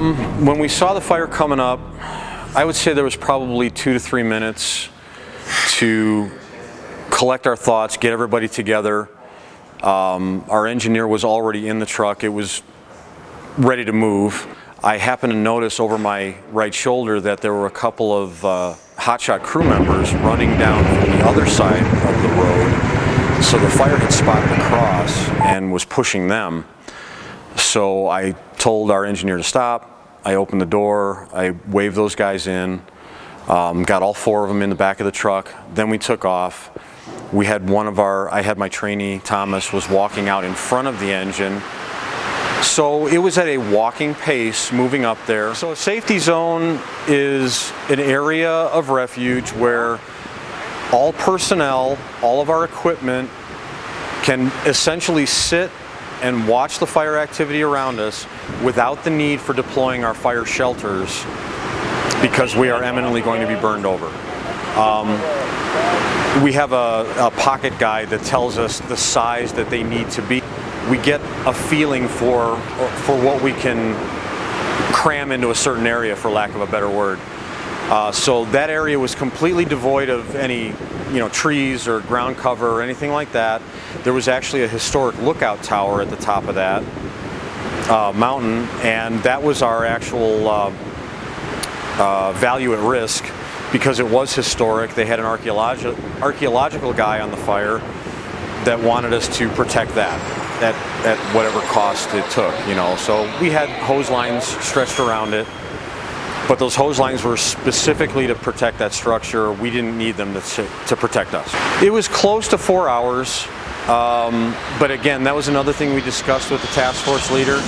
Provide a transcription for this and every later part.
When we saw the fire coming up, I would say there was probably 2 to 3 minutes to collect our thoughts, get everybody together. Our engineer was already in the truck. It was ready to move. I happened to notice over my right shoulder that there were a couple of hotshot crew members running down from the other side of the road. So the fire had spotted across and was pushing them. So I told our engineer to stop. I opened the door, I waved those guys in, got all 4 of them in the back of the truck. Then we took off. We had I had my trainee, Thomas, was walking out in front of the engine. So it was at a walking pace moving up there. So a safety zone is an area of refuge where all personnel, all of our equipment can essentially sit and watch the fire activity around us without the need for deploying our fire shelters, because we are imminently going to be burned over. We have a pocket guide that tells us the size that they need to be. We get a feeling for what we can cram into a certain area, for lack of a better word. So that area was completely devoid of any trees or ground cover or anything like that. There was actually a historic lookout tower at the top of that mountain, and that was our actual value at risk, because it was historic. They had an archaeological guy on the fire that wanted us to protect that at whatever cost it took, So we had hose lines stretched around it, but those hose lines were specifically to protect that structure. We didn't need them to protect us. It was close to 4 hours, but again, that was another thing we discussed with the task force leader.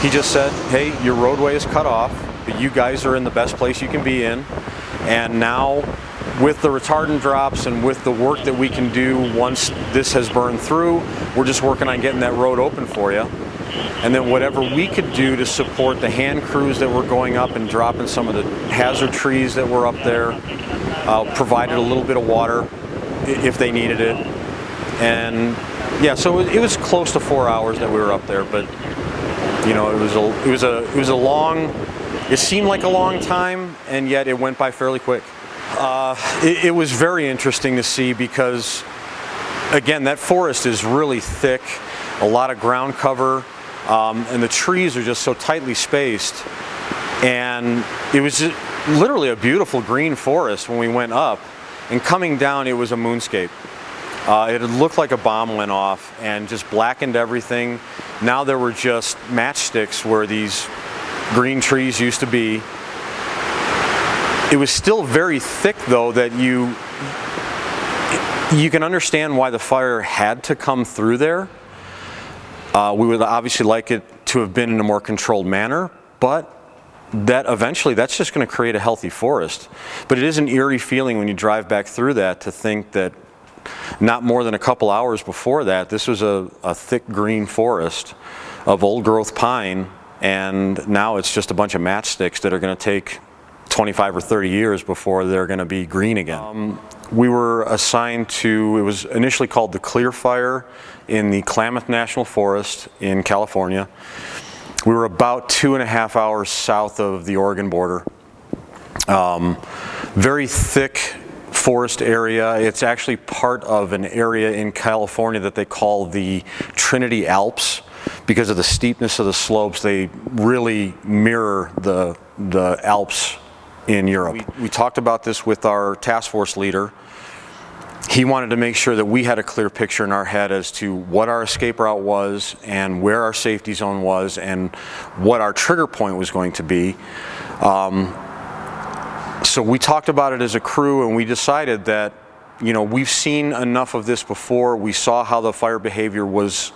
He just said, hey, your roadway is cut off, but you guys are in the best place you can be in. And now, with the retardant drops and with the work that we can do once this has burned through, we're just working on getting that road open for you. And then whatever we could do to support the hand crews that were going up and dropping some of the hazard trees that were up there, provided a little bit of water if they needed it. And yeah, so it was close to 4 hours that we were up there, but it was a long. It seemed like a long time, and yet it went by fairly quick. It was very interesting to see, because, again, that forest is really thick, a lot of ground cover, and the trees are just so tightly spaced. And it was just literally a beautiful green forest when we went up, and coming down it was a moonscape. It had looked like a bomb went off and just blackened everything. Now there were just matchsticks where these green trees used to be. It was still very thick, though, that you can understand why the fire had to come through there. We would obviously like it to have been in a more controlled manner, but that's just going to create a healthy forest. But it is an eerie feeling when you drive back through that, to think that not more than a couple hours before that, this was a thick green forest of old growth pine, and now it's just a bunch of matchsticks that are going to take 25 or 30 years before they're going to be green again. We were assigned to, it was initially called the Clear Fire in the Klamath National Forest in California. We were about 2.5 hours south of the Oregon border. Very thick forest area. It's actually part of an area in California that they call the Trinity Alps. Because of the steepness of the slopes, they really mirror the Alps in Europe. We talked about this with our task force leader. He wanted to make sure that we had a clear picture in our head as to what our escape route was, and where our safety zone was, and what our trigger point was going to be. So we talked about it as a crew, and we decided that, we've seen enough of this before. We saw how the fire behavior was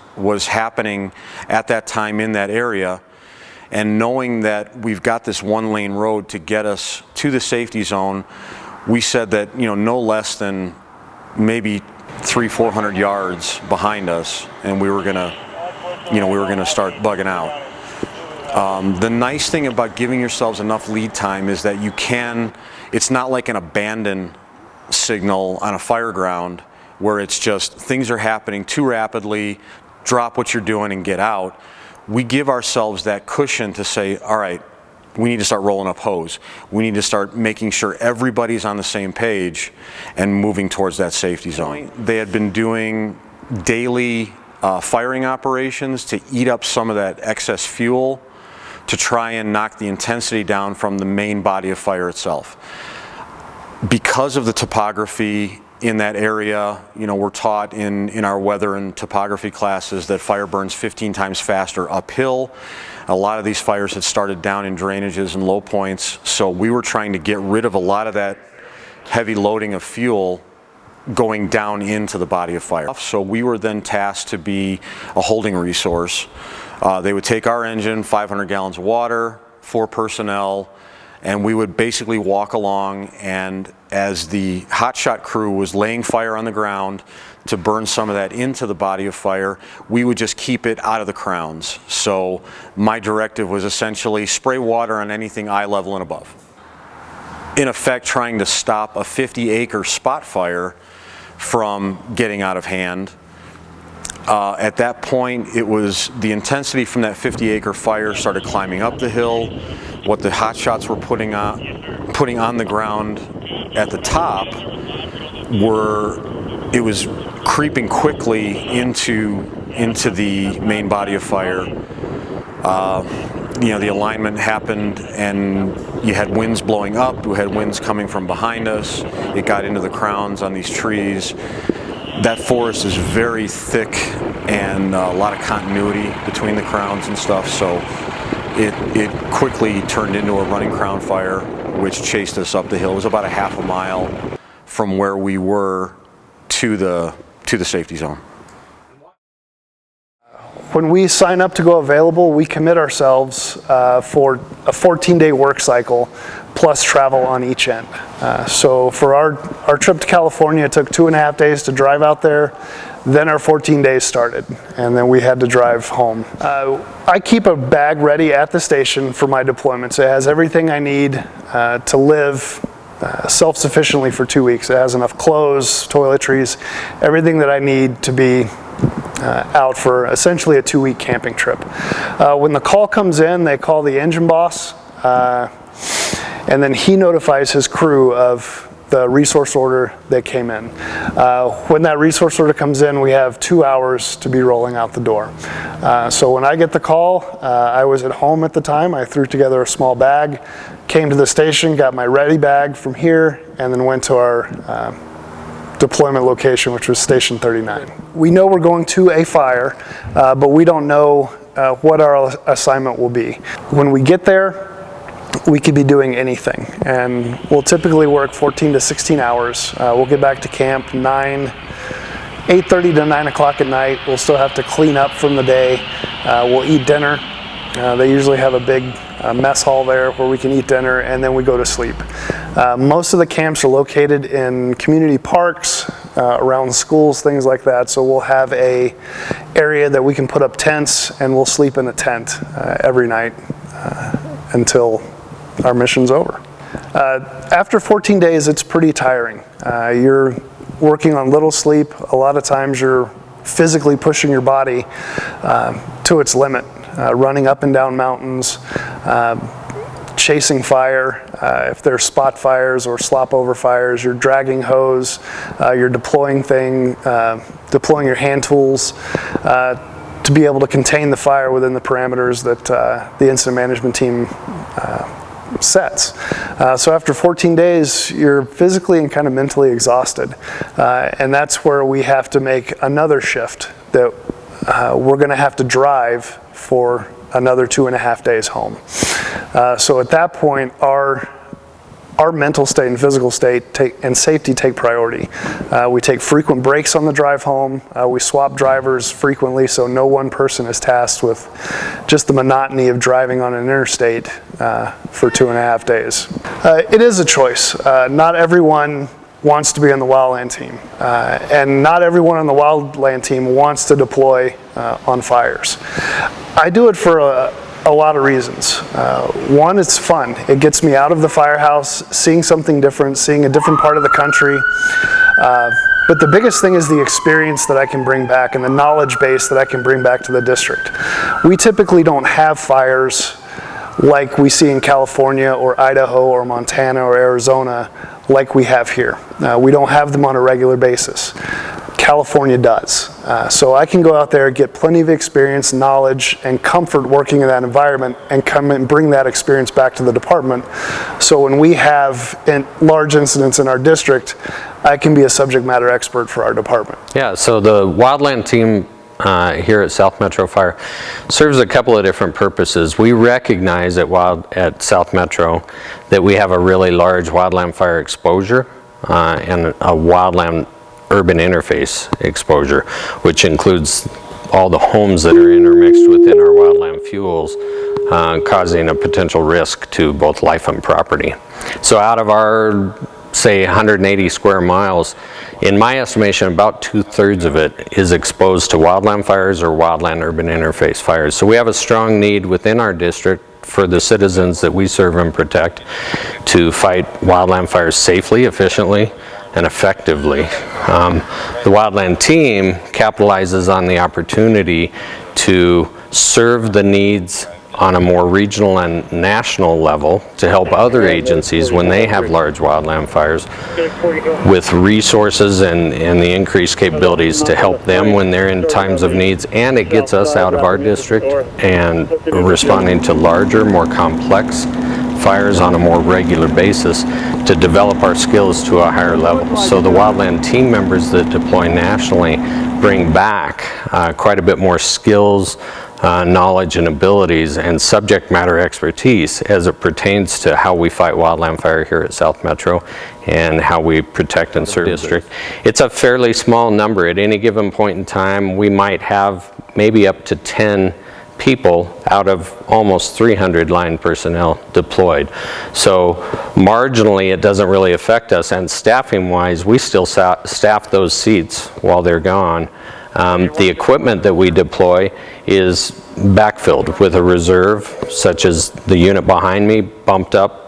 happening at that time in that area, and knowing that we've got this 1-lane road to get us to the safety zone, we said that no less than maybe 300-400 yards behind us, and we were gonna start bugging out. The nice thing about giving yourselves enough lead time is that it's not like an abandon signal on a fire ground where it's just things are happening too rapidly, drop what you're doing and get out. We give ourselves that cushion to say, all right, we need to start rolling up hose. We need to start making sure everybody's on the same page and moving towards that safety zone. They had been doing daily firing operations to eat up some of that excess fuel to try and knock the intensity down from the main body of fire itself. Because of the topography in that area, you know, we're taught in our weather and topography classes that fire burns 15 times faster uphill. A lot of these fires had started down in drainages and low points, so we were trying to get rid of a lot of that heavy loading of fuel going down into the body of fire. So we were then tasked to be a holding resource. They would take our engine, 500 gallons of water, 4 personnel, and we would basically walk along, and as the hotshot crew was laying fire on the ground to burn some of that into the body of fire, we would just keep it out of the crowns. So my directive was essentially spray water on anything eye level and above. In effect, trying to stop a 50-acre spot fire from getting out of hand. At that point, it was the intensity from that 50-acre fire started climbing up the hill. What the hotshots were putting on the ground at the top it was creeping quickly into the main body of fire. You know, the alignment happened and you had winds blowing up, we had winds coming from behind us, it got into the crowns on these trees. That forest is very thick and a lot of continuity between the crowns and stuff, so it quickly turned into a running crown fire, which chased us up the hill. It was about a half a mile from where we were to the safety zone. When we sign up to go available, we commit ourselves for a 14-day work cycle plus travel on each end. So for our trip to California, it took 2.5 days to drive out there. Then our 14 days started, and then we had to drive home. I keep a bag ready at the station for my deployments. It has everything I need to live self-sufficiently for 2 weeks. It has enough clothes, toiletries, everything that I need to be out for essentially a 2-week camping trip. When the call comes in, they call the engine boss, and then he notifies his crew of the resource order that came in. When that resource order comes in, we have 2 hours to be rolling out the door. So when I get the call, I was at home at the time. I threw together a small bag, came to the station, got my ready bag from here, and then went to our deployment location, which was Station 39. We know we're going to a fire, but we don't know what our assignment will be. When we get there, we could be doing anything, and we'll typically work 14 to 16 hours. We'll get back to camp 8:30 to 9 o'clock at night. We'll still have to clean up from the day. We'll eat dinner. They usually have a big mess hall there where we can eat dinner, and then we go to sleep. Most of the camps are located in community parks, around schools, things like that. So we'll have a area that we can put up tents, and we'll sleep in a tent every night until our mission's over. After 14 days, it's pretty tiring. You're working on little sleep. A lot of times you're physically pushing your body to its limit, running up and down mountains, chasing fire. If there's spot fires or slop over fires, you're dragging hose, you're deploying your hand tools to be able to contain the fire within the parameters that the incident management team sets. So after 14 days, you're physically and kind of mentally exhausted. And that's where we have to make another shift that we're going to have to drive for another 2.5 days home. So at that point, our mental state and physical state and safety take priority. We take frequent breaks on the drive home. We swap drivers frequently, so no one person is tasked with just the monotony of driving on an interstate for 2.5 days. It is a choice. Not everyone wants to be on the wildland team, and not everyone on the wildland team wants to deploy on fires. I do it for a lot of reasons. One, it's fun. It gets me out of the firehouse, seeing something different, seeing a different part of the country. But the biggest thing is the experience that I can bring back and the knowledge base that I can bring back to the district. We typically don't have fires like we see in California or Idaho or Montana or Arizona like we have here. We don't have them on a regular basis. California does. So I can go out there, get plenty of experience, knowledge, and comfort working in that environment and come and bring that experience back to the department. So when we have large incidents in our district, I can be a subject matter expert for our department. Yeah, so the wildland team here at South Metro Fire serves a couple of different purposes. We recognize at South Metro that we have a really large wildland fire exposure and a wildland urban interface exposure, which includes all the homes that are intermixed within our wildland fuels, causing a potential risk to both life and property. So out of our, say, 180 square miles, in my estimation, about 2/3 of it is exposed to wildland fires or wildland urban interface fires. So we have a strong need within our district for the citizens that we serve and protect to fight wildland fires safely, efficiently, and effectively. The wildland team capitalizes on the opportunity to serve the needs on a more regional and national level to help other agencies when they have large wildland fires with resources and the increased capabilities to help them when they're in times of needs, and it gets us out of our district and responding to larger, more complex fires on a more regular basis to develop our skills to a higher level. So the wildland team members that deploy nationally bring back quite a bit more skills, knowledge and abilities and subject matter expertise as it pertains to how we fight wildland fire here at South Metro and how we protect and serve the district. It's a fairly small number. At any given point in time, we might have maybe up to 10 people out of almost 300 line personnel deployed. So marginally it doesn't really affect us, and staffing wise we still staff those seats while they're gone. The equipment that we deploy is backfilled with a reserve, such as the unit behind me bumped up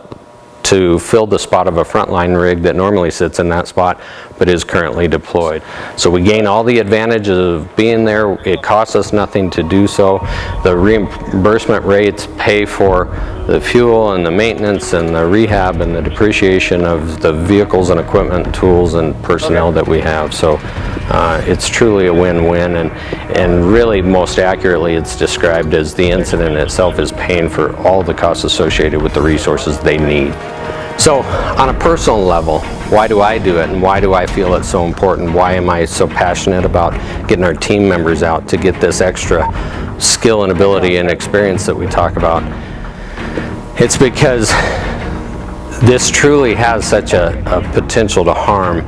to fill the spot of a frontline rig that normally sits in that spot but is currently deployed. So we gain all the advantages of being there. It costs us nothing to do so. The reimbursement rates pay for the fuel and the maintenance and the rehab and the depreciation of the vehicles and equipment, tools and personnel that we have. So it's truly a win-win, and really most accurately it's described as the incident itself is paying for all the costs associated with the resources they need. So on a personal level, why do I do it and why do I feel it's so important? Why am I so passionate about getting our team members out to get this extra skill and ability and experience that we talk about? It's because this truly has such a potential to harm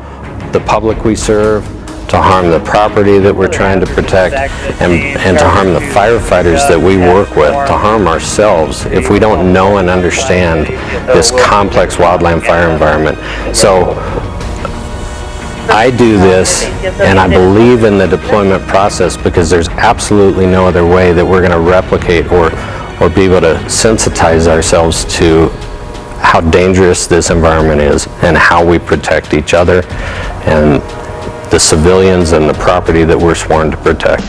the public we serve, to harm the property that we're trying to protect, and to harm the firefighters that we work with, to harm ourselves if we don't know and understand this complex wildland fire environment. So I do this and I believe in the deployment process because there's absolutely no other way that we're going to replicate or be able to sensitize ourselves to how dangerous this environment is and how we protect each other and the civilians and the property that we're sworn to protect.